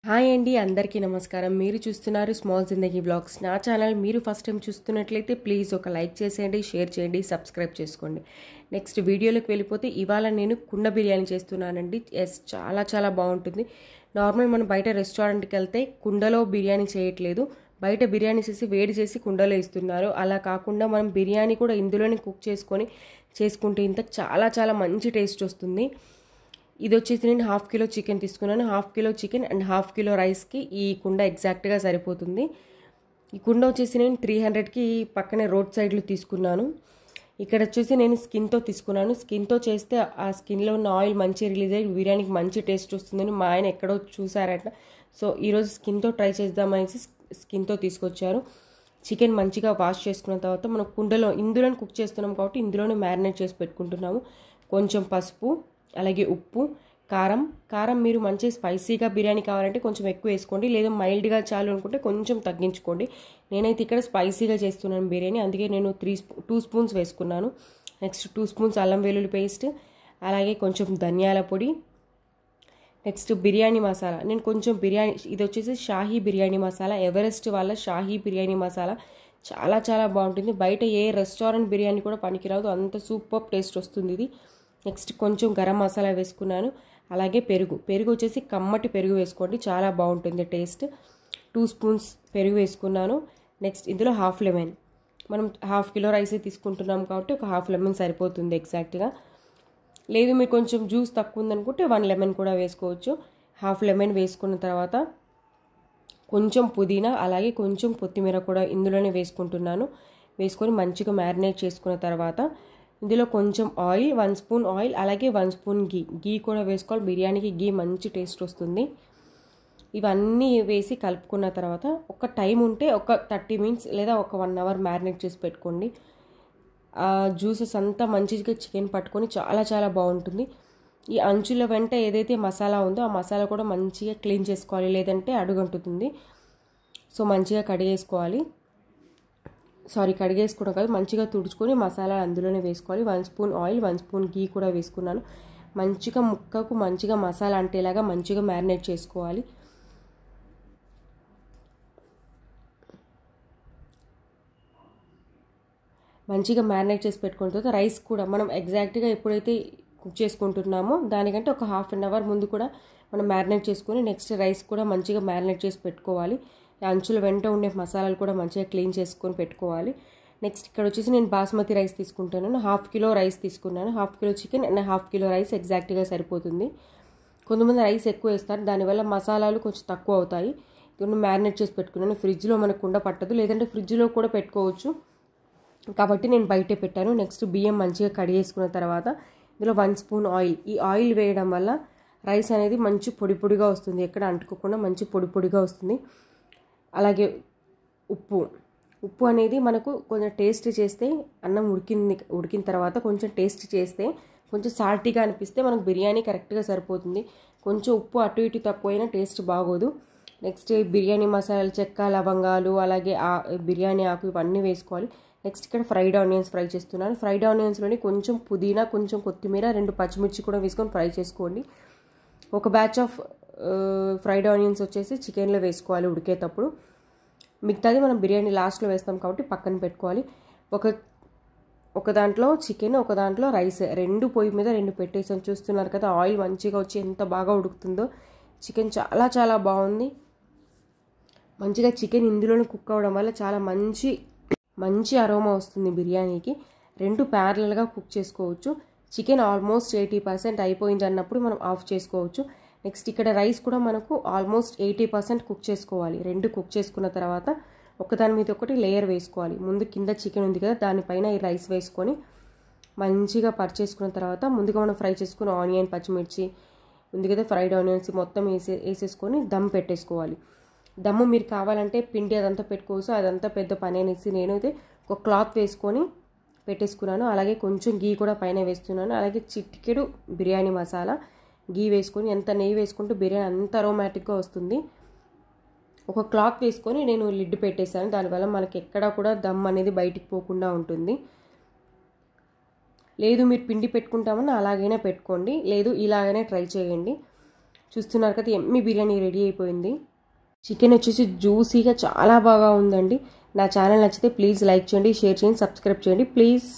Hi అండి, అందరికీ నమస్కారం. మీరు చూస్తున్నారు స్మాల్ జిందగీ బ్లాగ్స్. నా ఛానల్ మీరు ఫస్ట్ టైం చూస్తున్నట్లయితే ప్లీజ్ ఒక లైక్ చేసేయండి, షేర్ చేయండి, సబ్స్క్రైబ్ చేసుకోండి. నెక్స్ట్ వీడియోలోకి వెళ్ళిపోతే ఇవాళ నేను కుండ బిర్యానీ చేస్తున్నానండి. చాలా చాలా బాగుంటుంది. నార్మల్ మనం బయట రెస్టారెంట్కి వెళ్తే కుండలో బిర్యానీ చేయట్లేదు, బయట బిర్యానీ చేసి వేడి చేసి కుండలో ఇస్తున్నారు. అలా కాకుండా మనం బిర్యానీ కూడా ఇందులోనే కుక్ చేసుకుంటే ఇంత చాలా చాలా మంచి టేస్ట్ వస్తుంది. ఇది వచ్చేసి నేను 1/2 కిలో చికెన్ తీసుకున్నాను. 1/2 కిలో చికెన్ అండ్ 1/2 కిలో రైస్కి ఈ కుండ ఎగ్జాక్ట్గా సరిపోతుంది. ఈ కుండ వచ్చేసి నేను 300కి పక్కనే రోడ్ సైడ్లో తీసుకున్నాను. ఇక్కడ వచ్చేసి నేను స్కిన్తో తీసుకున్నాను. స్కిన్తో చేస్తే ఆ స్కిన్లో ఉన్న ఆయిల్ మంచి రిలీజ్ అయ్యి బిర్యానీకి మంచి టేస్ట్ వస్తుందని మా ఆయన ఎక్కడో చూసారట. సో ఈరోజు స్కిన్తో ట్రై చేద్దామనేసి స్కిన్తో తీసుకొచ్చారు. చికెన్ మంచిగా వాష్ చేసుకున్న తర్వాత మనం ఇందులోనే కుక్ చేస్తున్నాం కాబట్టి ఇందులోనే మ్యారినేట్ చేసి పెట్టుకుంటున్నాము. కొంచెం పసుపు, అలాగే ఉప్పు, కారం మీరు మంచి స్పైసీగా బిర్యానీ కావాలంటే కొంచెం ఎక్కువ వేసుకోండి, లేదా మైల్డ్గా చాలు అనుకుంటే కొంచెం తగ్గించుకోండి. నేనైతే ఇక్కడ స్పైసీగా చేస్తున్నాను బిర్యానీ, అందుకే నేను 2 స్పూన్స్ వేసుకున్నాను. నెక్స్ట్ 2 స్పూన్స్ అల్లం వెల్లుల్లి పేస్ట్, అలాగే కొంచెం ధనియాల పొడి, నెక్స్ట్ బిర్యానీ మసాలా. నేను కొంచెం ఇది వచ్చేసి షాహీ బిర్యానీ మసాలా, ఎవరెస్ట్ వాళ్ళ షాహీ బిర్యానీ మసాలా. చాలా చాలా బాగుంటుంది. బయట ఏ రెస్టారెంట్ బిర్యానీ కూడా పనికిరాదు, అంత సూపర్ టేస్ట్ వస్తుంది ఇది. నెక్స్ట్ కొంచెం గరం మసాలా వేసుకున్నాను, అలాగే పెరుగు వచ్చేసి కమ్మటి పెరుగు వేసుకోండి, చాలా బాగుంటుంది టేస్ట్. 2 స్పూన్స్ పెరుగు వేసుకున్నాను. నెక్స్ట్ ఇందులో 1/2 లెమన్. మనం 1/2 కిలో రైస్ తీసుకుంటున్నాం కాబట్టి ఒక 1/2 లెమన్ సరిపోతుంది ఎగ్జాక్ట్గా. లేదు మీరు కొంచెం జ్యూస్ తక్కువ ఉందనుకుంటే 1 లెమన్ కూడా వేసుకోవచ్చు. 1/2 లెమన్ వేసుకున్న తర్వాత కొంచెం పుదీనా, అలాగే కొంచెం కొత్తిమీర కూడా ఇందులోనే వేసుకుంటున్నాను. వేసుకొని మంచిగా మ్యారినేట్ చేసుకున్న తర్వాత ఇందులో కొంచెం ఆయిల్, 1 స్పూన్ ఆయిల్, అలాగే 1 స్పూన్ గీ కూడా వేసుకోవాలి. బిర్యానీకి గీ మంచి టేస్ట్ వస్తుంది. ఇవన్నీ వేసి కలుపుకున్న తర్వాత ఒక టైం ఉంటే ఒక 30 మినిట్స్ లేదా ఒక 1 అవర్ మ్యారినేట్ చేసి పెట్టుకోండి. ఆ జ్యూసెస్ అంతా మంచిగా చికెన్ పట్టుకొని చాలా చాలా బాగుంటుంది. ఈ అంచుల వెంట ఏదైతే మసాలా ఉందో ఆ మసాలా కూడా మంచిగా క్లీన్ చేసుకోవాలి, లేదంటే అడుగంటుతుంది. సో మంచిగా కడిగేసుకోవడం కాదు, మంచిగా తుడుచుకొని మసాలా అందులోనే వేసుకోవాలి. 1 స్పూన్ ఆయిల్, 1 స్పూన్ గీ కూడా వేసుకున్నాను. మంచిగా ముక్కకు మంచిగా మసాలా అంటేలాగా మంచిగా మ్యారినేట్ చేసుకోవాలి. మంచిగా మ్యారినేట్ చేసి పెట్టుకున్న తర్వాత రైస్ కూడా మనం ఎగ్జాక్ట్గా ఎప్పుడైతే కుక్ చేసుకుంటున్నామో దానికంటే ఒక 1/2 అవర్ ముందు కూడా మనం మ్యారినేట్ చేసుకొని నెక్స్ట్ రైస్ కూడా మంచిగా మ్యారినేట్ చేసి పెట్టుకోవాలి. అంచుల వెంట ఉండే మసాలాలు కూడా మంచిగా క్లీన్ చేసుకొని పెట్టుకోవాలి. నెక్స్ట్ ఇక్కడ వచ్చేసి నేను బాస్మతి రైస్ తీసుకుంటున్నాను. 1/2 కిలో రైస్ తీసుకున్నాను. 1/2 kilo chicken and 1/2 kilo rice ఎగ్జాక్ట్గా సరిపోతుంది. కొంతమంది రైస్ ఎక్కువ వేస్తారు, దానివల్ల మసాలాలు కొంచెం తక్కువ అవుతాయి. ఇప్పుడు మ్యారినేట్ చేసి పెట్టుకున్నాను. ఫ్రిడ్జ్లో మనకు కుండ పట్టదు, లేదంటే ఫ్రిడ్జ్లో కూడా పెట్టుకోవచ్చు, కాబట్టి నేను బయటే పెట్టాను. నెక్స్ట్ బియ్యం మంచిగా కడిగేసుకున్న తర్వాత ఇందులో 1 స్పూన్ ఆయిల్. ఈ ఆయిల్ వేయడం వల్ల రైస్ అనేది మంచి పొడి పొడిగా వస్తుంది, ఎక్కడ అంటుకోకుండా మంచి పొడి పొడిగా వస్తుంది. అలాగే ఉప్పు అనేది మనకు కొంచెం టేస్ట్ చేస్తే అన్నం ఉడికిన తర్వాత కొంచెం టేస్ట్ చేస్తే కొంచెం సాల్టీగా అనిపిస్తే మనకు బిర్యానీ కరెక్ట్గా సరిపోతుంది. కొంచెం ఉప్పు అటు ఇటు తక్కువైనా టేస్ట్ బాగోదు. నెక్స్ట్ బిర్యానీ మసాలాలు, చెక్క, లవంగాలు, అలాగే బిర్యానీ ఆకు ఇవన్నీ వేసుకోవాలి. నెక్స్ట్ ఇక్కడ ఫ్రైడ్ ఆనియన్స్ ఫ్రై చేస్తున్నాను. ఫ్రైడ్ ఆనియన్స్లోని కొంచెం పుదీనా, కొంచెం కొత్తిమీర, 2 పచ్చిమిర్చి కూడా వేసుకొని ఫ్రై చేసుకోండి. ఒక బ్యాచ్ ఆఫ్ ఫ్రైడ్ ఆనియన్స్ వచ్చేసి చికెన్లో వేసుకోవాలి ఉడికేటప్పుడు. మిగతాది మనం బిర్యానీ లాస్ట్లో వేస్తాం కాబట్టి పక్కన పెట్టుకోవాలి. ఒక దాంట్లో చికెన్, ఒక దాంట్లో రైస్, 2 పొయ్యి మీద 2 పెట్టేసాను. చూస్తున్నారు కదా, ఆయిల్ మంచిగా వచ్చి ఎంత బాగా ఉడుకుతుందో. చికెన్ చాలా చాలా బాగుంది. మంచిగా చికెన్ ఇందులోనే కుక్ అవ్వడం వల్ల చాలా మంచి అరోమా వస్తుంది బిర్యానీకి. 2 ప్యారలల్గా కుక్ చేసుకోవచ్చు. చికెన్ ఆల్మోస్ట్ 80% అయిపోయింది అన్నప్పుడు మనం ఆఫ్ చేసుకోవచ్చు. నెక్స్ట్ ఇక్కడ రైస్ కూడా మనకు ఆల్మోస్ట్ 80% కుక్ చేసుకోవాలి. 2 కుక్ చేసుకున్న తర్వాత ఒకదాని మీద ఒకటి లేయర్ వేసుకోవాలి. ముందు కింద చికెన్ ఉంది కదా, దానిపైన ఈ రైస్ వేసుకొని మంచిగా పరిచేసుకున్న తర్వాత ముందుగా మనం ఫ్రై చేసుకున్న ఆనియన్, పచ్చిమిర్చి ఉంది కదా, ఫ్రైడ్ ఆనియన్స్ మొత్తం వేసేసుకొని దమ్ పెట్టేసుకోవాలి. దమ్ము మీరు కావాలంటే పిండి అదంతా పెట్టుకోవచ్చు, అదంతా పెద్ద పని అనేసి నేనైతే ఒక క్లాత్ వేసుకొని పెట్టేసుకున్నాను. అలాగే కొంచెం గీ కూడా పైన వేస్తున్నాను. అలాగే చిటికెడు బిర్యానీ మసాలా, గీ వేసుకొని ఎంత నెయ్యి వేసుకుంటూ బిర్యానీ అంత అరోమాటిక్గా వస్తుంది. ఒక క్లాత్ వేసుకొని నేను లిడ్ పెట్టేశాను, దానివల్ల మనకి ఎక్కడా కూడా దమ్ అనేది బయటికి పోకుండా ఉంటుంది. లేదు మీరు పిండి పెట్టుకుంటామని అలాగైనా పెట్టుకోండి, లేదు ఇలాగైనా ట్రై చేయండి. చూస్తున్నారు కదా, ఎమ్మి బిర్యానీ రెడీ అయిపోయింది. చికెన్ వచ్చేసి జ్యూసీగా చాలా బాగా ఉందండి. నా ఛానల్ నచ్చితే ప్లీజ్ లైక్ చేయండి, షేర్ చేయండి, సబ్స్క్రైబ్ చేయండి ప్లీజ్.